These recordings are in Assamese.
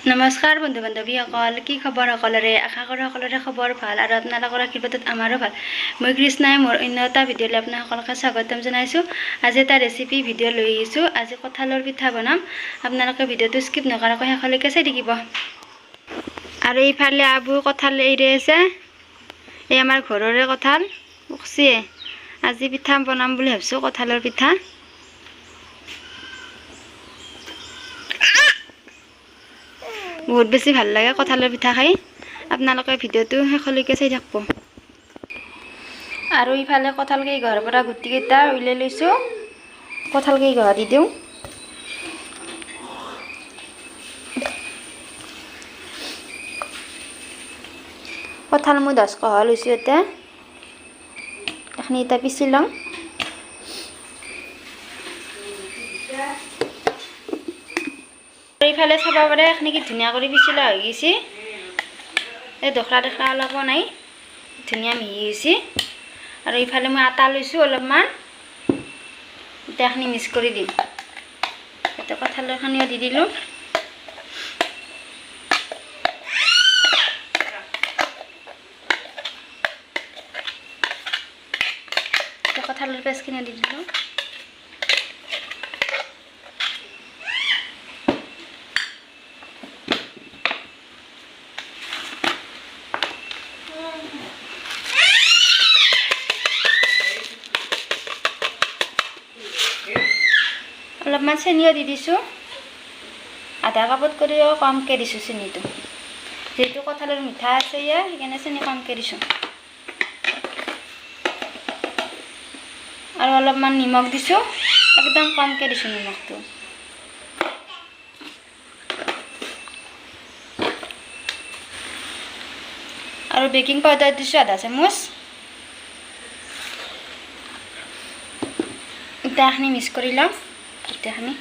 নমস্কাৰ বন্ধু বান্ধৱীসকল, কি খবৰ সকলোৰে? আশা কৰোঁ সকলোৰে খবৰ ভাল আৰু আপোনালোকৰ আশীৰ্বাদত আমাৰো ভাল। মই কৃষ্ণাই মোৰ অন্য এটা ভিডিঅ'লৈ আপোনালোকক স্বাগতম জনাইছোঁ। আজি এটা ৰেচিপি ভিডিঅ' লৈ আহিছোঁ। আজি কঁঠালৰ পিঠা বনাম। আপোনালোকে ভিডিঅ'টো স্কিপ নকৰাকৈ শেষলৈকে চাই থাকিব। আৰু এইফালে আবু কঁঠাল এৰি আছে। এই আমাৰ ঘৰৰে কঁঠাল পকচিয়ে। আজি পিঠা বনাম বুলি ভাবিছোঁ, কঁঠালৰ পিঠা। বহুত বেছি ভাল লাগে কঁঠালৰ পিঠা খাই। আপোনালোকে ভিডিঅ'টো শেষলৈকে চাই থাকিব। আৰু ইফালে কঁঠাল কেইঘৰৰ পৰা গুটিকেইটা উলিয়াই লৈছোঁ। কঁঠাল কেইঘৰ দি দিওঁ। কঁঠাল মই 10 কহ লৈছোঁ। এইখিনি এতিয়া পিচি লওঁ। এইফালে চাব পাৰে এইখিনি কি ধুনীয়া কৰি পিছি লোৱা হৈ গৈছে। এই দখৰা অলপো নাই, ধুনীয়া মিহি হৈছে। আৰু এইফালে মই আটা লৈছোঁ অলপমান। এতিয়া এইখিনি মিক্স কৰি দিম। এতিয়া কঁঠালখিনিও দি দিলোঁ। এতিয়া কঁঠালৰ পেষ্টখিনি দি দিলোঁ। অলপমান চেনিও দি দিছোঁ। আধা কাপত কৰিও কমকৈ দিছোঁ চেনিটো। যিহেতু কঁঠালৰ মিঠা আছে সেইকাৰণে চেনি কমকৈ দিছোঁ। আৰু অলপমান নিমখ দিছোঁ, একদম কমকৈ দিছোঁ নিমখটো। আৰু বেকিং পাউডাৰ দিছোঁ আধা চামুচ। এতিয়া এইখিনি মিক্স কৰি লওঁ। গোটেইখিনি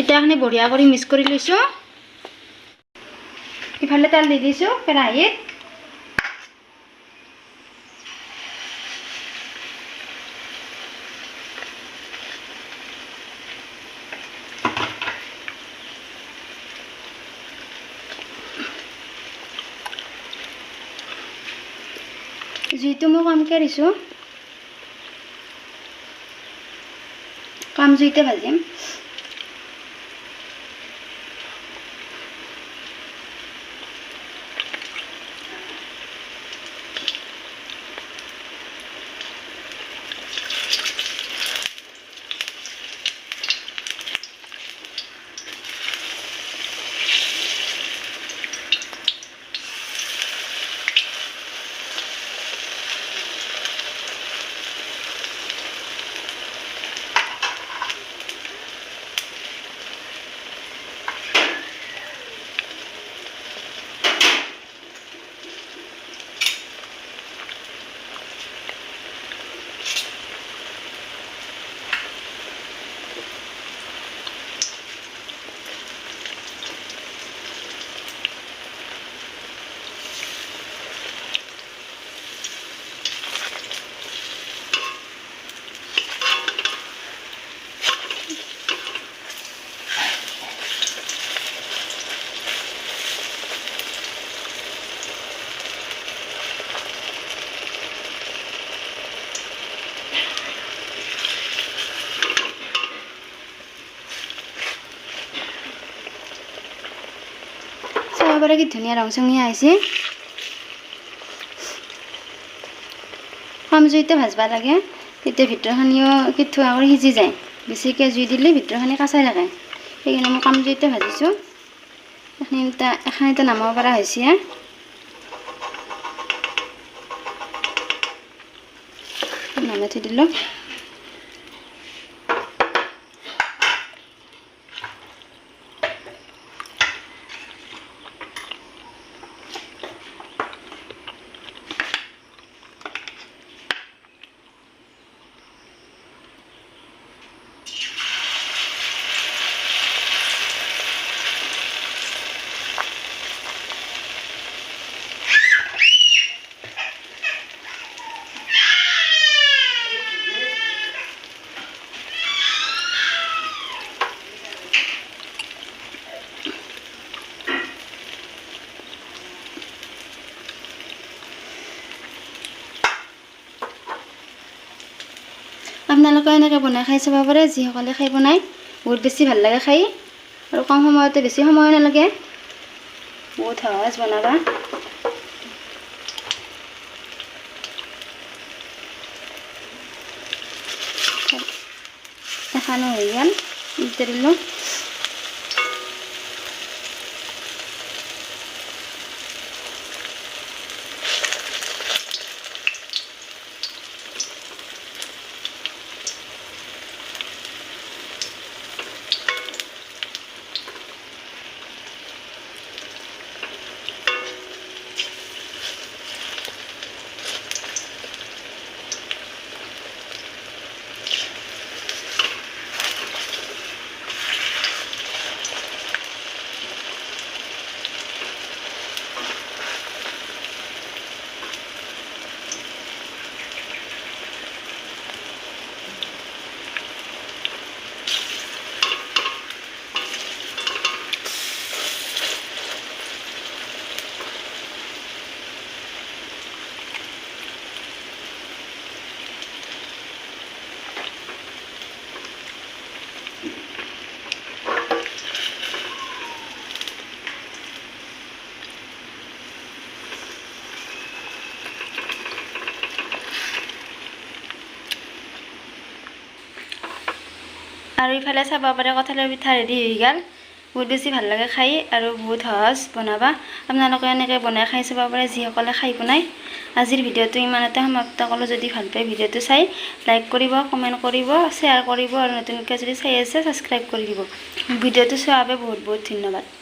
এতিয়া বঢ়িয়া কৰি মিক্স কৰি লৈছোঁ। ইফালে তেল দি দিছোঁ কেৰাহীত। জুইটো মই কমকৈ দিছোঁ, কম জুইতে ভাজিম। কি ধুনীয়া ৰং চঙিয়া আহিছে। কম জুইতে ভাজবা লাগে, তেতিয়া ভিতৰখিনিও কিঠুৱা কৰি সিজি যায়। বেছিকৈ জুই দিলে ভিতৰখিনি কাঁচাই থাকে। সেইকাৰণে মই কম জুইতে ভাজিছোঁ। এখানে নামাব পৰা হৈছে নামাই থৈ দিলোঁ আপোনালোকে এনেকৈ বনাই খাই চাব পাৰে যিসকলে খাই বনাই বহুত বেছি ভাল লাগে খাই আৰু কম সময়তে বেছি সময় নালাগে বহুত সহজ বনাবা এখানো হৈ গ'ল দিলোঁ আৰু ইফালে চাব পাৰে কঁঠালৰ পিঠা ৰেডি হৈ গ'ল বহুত বেছি ভাল লাগে খাই আৰু বহুত সহজ বনাবা আপোনালোকে এনেকৈ বনাই খাই চাব পাৰে যিসকলে খাই বনাই আজিৰ ভিডিঅ'টো ইমানতে সমাপ্ত কৰিলোঁ যদি ভাল পায় ভিডিঅ'টো চাই লাইক কৰিব কমেণ্ট কৰিব শ্বেয়াৰ কৰিব আৰু নতুনকৈ যদি চাই আছে ছাবস্ক্ৰাইব কৰি দিব ভিডিঅ'টো চোৱাৰ বাবে বহুত বহুত ধন্যবাদ